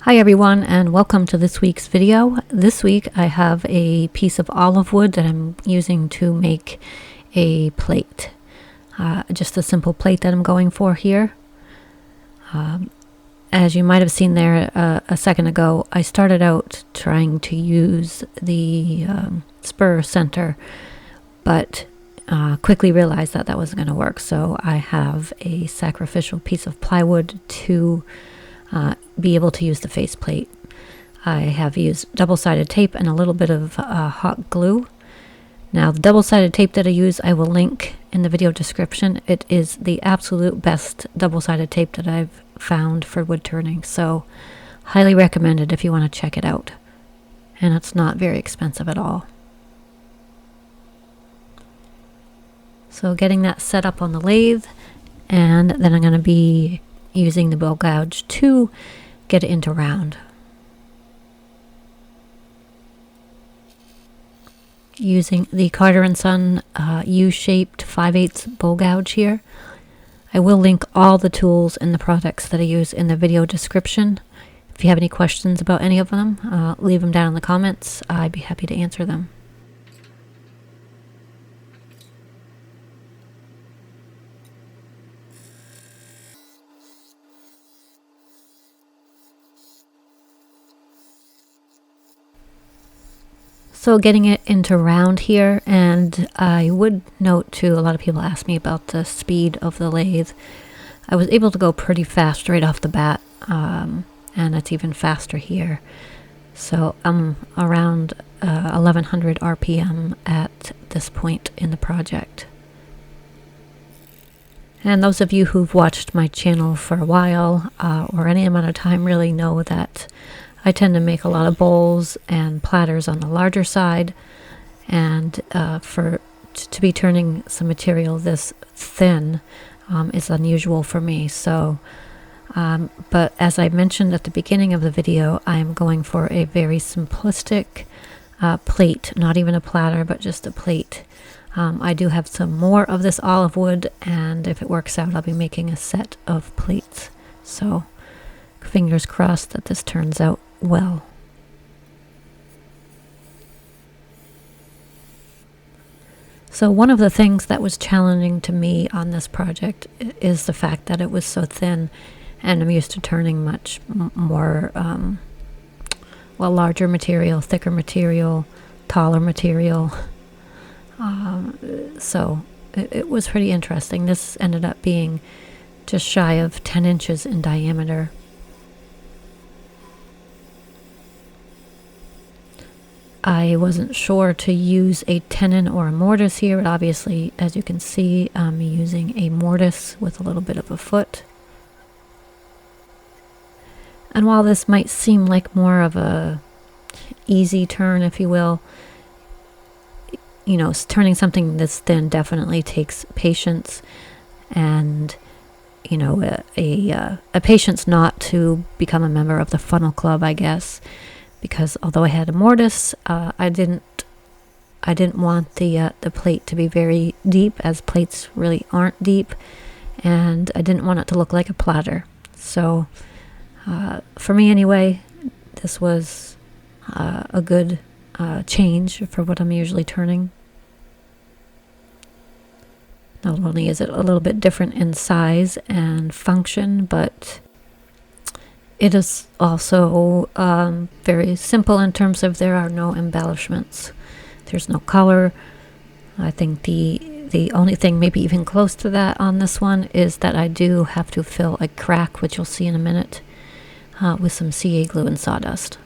Hi everyone, and welcome to this week's video. This week I have a piece of olive wood that I'm using to make a plate. Just a simple plate that I'm going for here. As you might have seen there a second ago, I started out trying to use the spur center, but quickly realized that that wasn't going to work. So I have a sacrificial piece of plywood to be able to use the faceplate. I have used double-sided tape and a little bit of hot glue. Now the double-sided tape that I use I will link in the video description. It is the absolute best double-sided tape that I've found for wood turning, so highly recommended if you want to check it out. And it's not very expensive at all. So getting that set up on the lathe, and then I'm going to be using the bow gouge to get it into round. Using the Carter & Son U-shaped 5/8 bow gouge here. I will link all the tools and the products that I use in the video description. If you have any questions about any of them, leave them down in the comments. I'd be happy to answer them. So getting it into round here, and I would note too, a lot of people ask me about the speed of the lathe. I was able to go pretty fast right off the bat, and it's even faster here. So I'm around 1100 RPM at this point in the project. And those of you who've watched my channel for a while, or any amount of time, really know that I tend to make a lot of bowls and platters on the larger side, and to be turning some material this thin is unusual for me. So, but as I mentioned at the beginning of the video, I am going for a very simplistic plate, not even a platter, but just a plate. I do have some more of this olive wood, and if it works out, I'll be making a set of plates. So, fingers crossed that this turns out well. So one of the things that was challenging to me on this project is the fact that it was so thin, and I'm used to turning much more, larger material, thicker material, taller material. So it was pretty interesting. This ended up being just shy of 10 inches in diameter. I wasn't sure to use a tenon or a mortise here, but obviously, as you can see, I'm using a mortise with a little bit of a foot. And while this might seem like more of a easy turn, if you will, you know, turning something this thin definitely takes patience, and you know, a patience not to become a member of the funnel club, I guess. Because although I had a mortise, I didn't want the plate to be very deep, as plates really aren't deep, and I didn't want it to look like a platter. So for me anyway, this was a good change for what I'm usually turning. Not only is it a little bit different in size and function, but it is also very simple in terms of there are no embellishments. There's no color. I think the only thing maybe even close to that on this one is that I do have to fill a crack, which you'll see in a minute, with some CA glue and sawdust.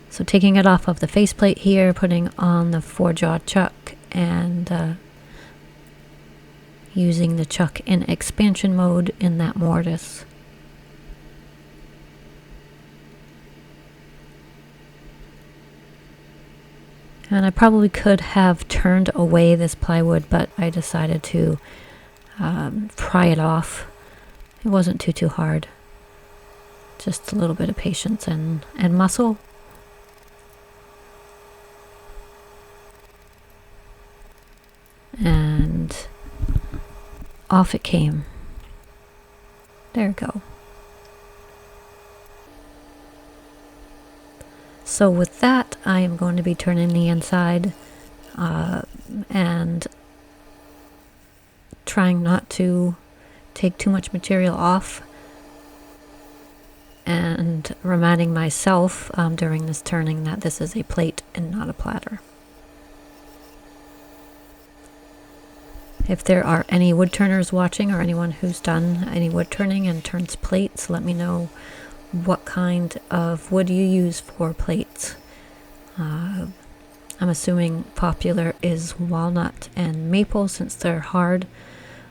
So taking it off of the faceplate here, putting on the 4-jaw chuck, and using the chuck in expansion mode in that mortise. And I probably could have turned away this plywood, but I decided to pry it off. It wasn't too hard. Just a little bit of patience and muscle. And off it came. There we go. So with that, I am going to be turning the inside and trying not to take too much material off, and reminding myself during this turning that this is a plate and not a platter. If there are any wood turners watching, or anyone who's done any wood turning and turns plates, let me know what kind of wood you use for plates. I'm assuming popular is walnut and maple, since they're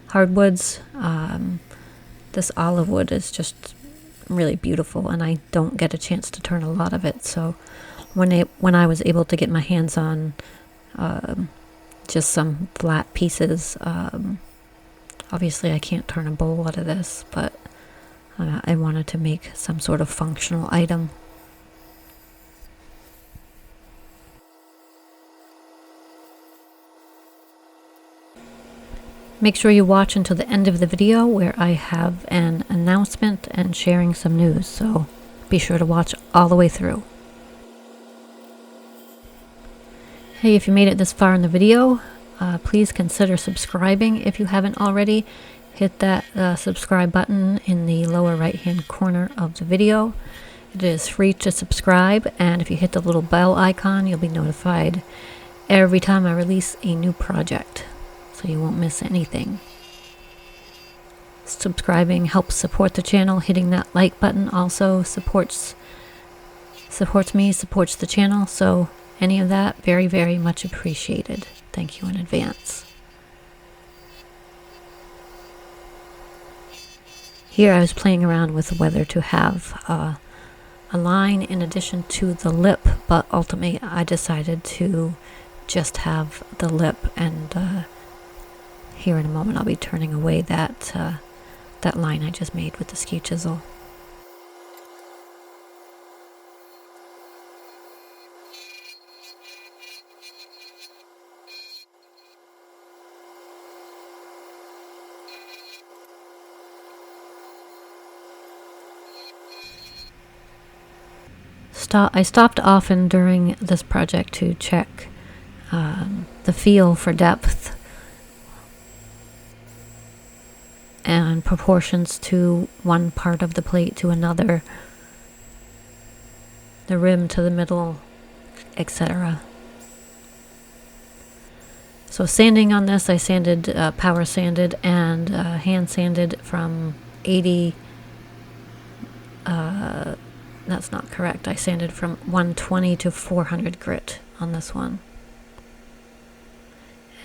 hardwoods. This olive wood is just really beautiful, and I don't get a chance to turn a lot of it. So when I was able to get my hands on just some flat pieces, obviously I can't turn a bowl out of this, but I wanted to make some sort of functional item. Make sure you watch until the end of the video, where I have an announcement and sharing some news, so be sure to watch all the way through. Hey, if you made it this far in the video, please consider subscribing if you haven't already. Hit that subscribe button in the lower right hand corner of the video. It is free to subscribe, and if you hit the little bell icon, you'll be notified every time I release a new project, so you won't miss anything. Subscribing helps support the channel. Hitting that like button also supports me, supports the channel, so any of that, very, very much appreciated. Thank you in advance. Here I was playing around with whether to have a line in addition to the lip, but ultimately I decided to just have the lip, and here in a moment I'll be turning away that line I just made with the skew chisel. I stopped often during this project to check the feel for depth and proportions to one part of the plate to another, the rim to the middle, etc. So sanding on this, I sanded, power sanded and hand sanded from 80. That's not correct. I sanded from 120 to 400 grit on this one.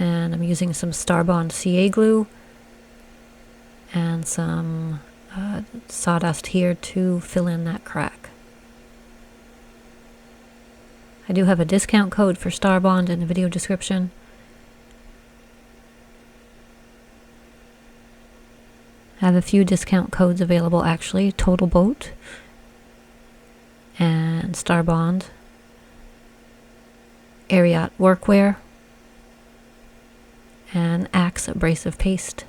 And I'm using some Starbond CA glue and some sawdust here to fill in that crack. I do have a discount code for Starbond in the video description. I have a few discount codes available actually. Total Boat and Starbond, Ariat Workwear, and Axe Abrasive Paste.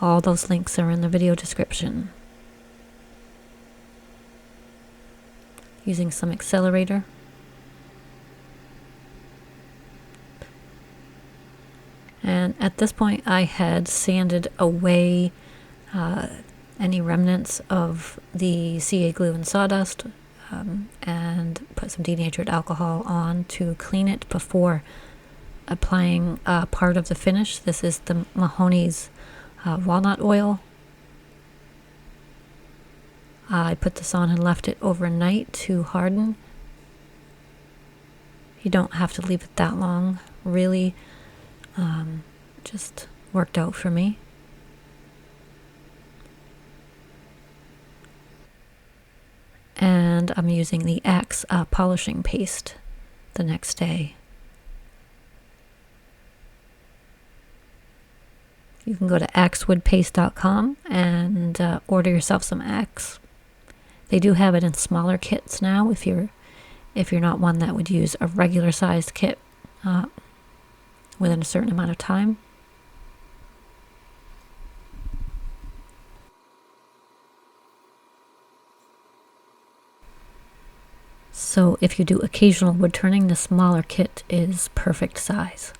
All those links are in the video description. Using some accelerator. And at this point I had sanded away any remnants of the CA glue and sawdust, and put some denatured alcohol on to clean it before applying part of the finish. This is the Mahoney's walnut oil. I put this on and left it overnight to harden. You don't have to leave it that long, really. Just worked out for me. And I'm using the Axe polishing paste the next day. You can go to axewoodpaste.com and order yourself some Axe. They do have it in smaller kits now if you're not one that would use a regular sized kit within a certain amount of time. So if you do occasional wood turning, the smaller kit is perfect size.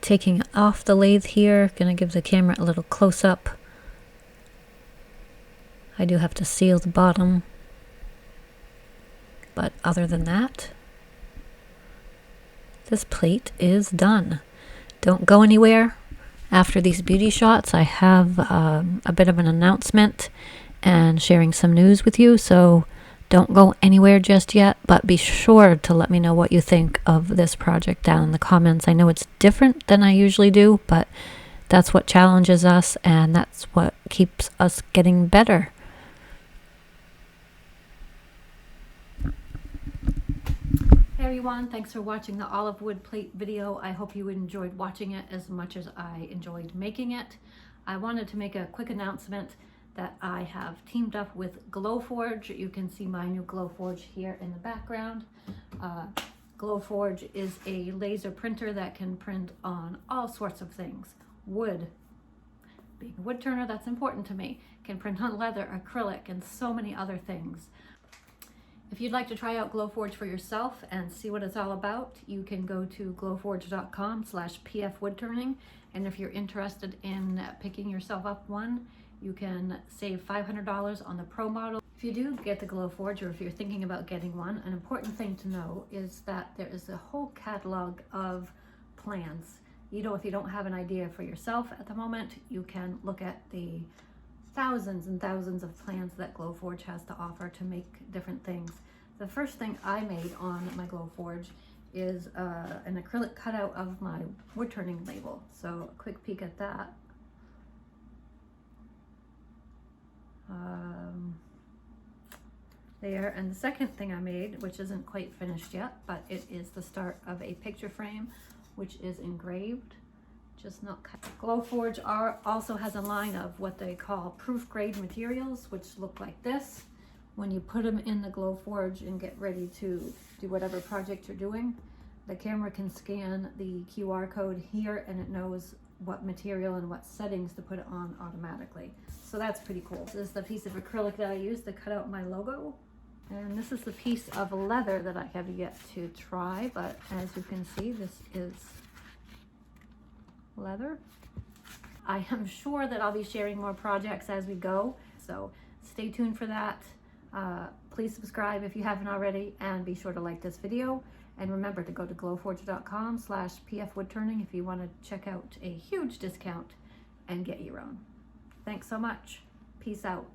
Taking it off the lathe here, gonna give the camera a little close up. I do have to seal the bottom, but other than that, this plate is done. Don't go anywhere. After these beauty shots, I have a bit of an announcement and sharing some news with you, so don't go anywhere just yet, but be sure to let me know what you think of this project down in the comments. I know it's different than I usually do, but that's what challenges us, and that's what keeps us getting better. Hey everyone, thanks for watching the olive wood plate video. I hope you enjoyed watching it as much as I enjoyed making it. I wanted to make a quick announcement that I have teamed up with Glowforge. You can see my new Glowforge here in the background. Glowforge is a laser printer that can print on all sorts of things. Wood, being a wood turner, that's important to me. Can print on leather, acrylic, and so many other things. If you'd like to try out Glowforge for yourself and see what it's all about, you can go to glowforge.com/pfwoodturning. And if you're interested in picking yourself up one, you can save $500 on the Pro model. If you do get the Glowforge, or if you're thinking about getting one, an important thing to know is that there is a whole catalog of plans. You know, if you don't have an idea for yourself at the moment, you can look at the thousands and thousands of plans that Glowforge has to offer to make different things. The first thing I made on my Glowforge is an acrylic cutout of my wood turning label. So a quick peek at that. There, and the second thing I made, which isn't quite finished yet, but it is the start of a picture frame, which is engraved, just not cut. Glowforge also has a line of what they call proof grade materials, which look like this. When you put them in the Glowforge and get ready to do whatever project you're doing, the camera can scan the QR code here and it knows what material and what settings to put it on automatically. So that's pretty cool. This is the piece of acrylic that I used to cut out my logo. And this is the piece of leather that I have yet to try, but as you can see, this is leather. I am sure that I'll be sharing more projects as we go, so stay tuned for that. Please subscribe if you haven't already, and be sure to like this video. And remember to go to glowforge.com/pfwoodturning if you want to check out a huge discount and get your own. Thanks so much. Peace out.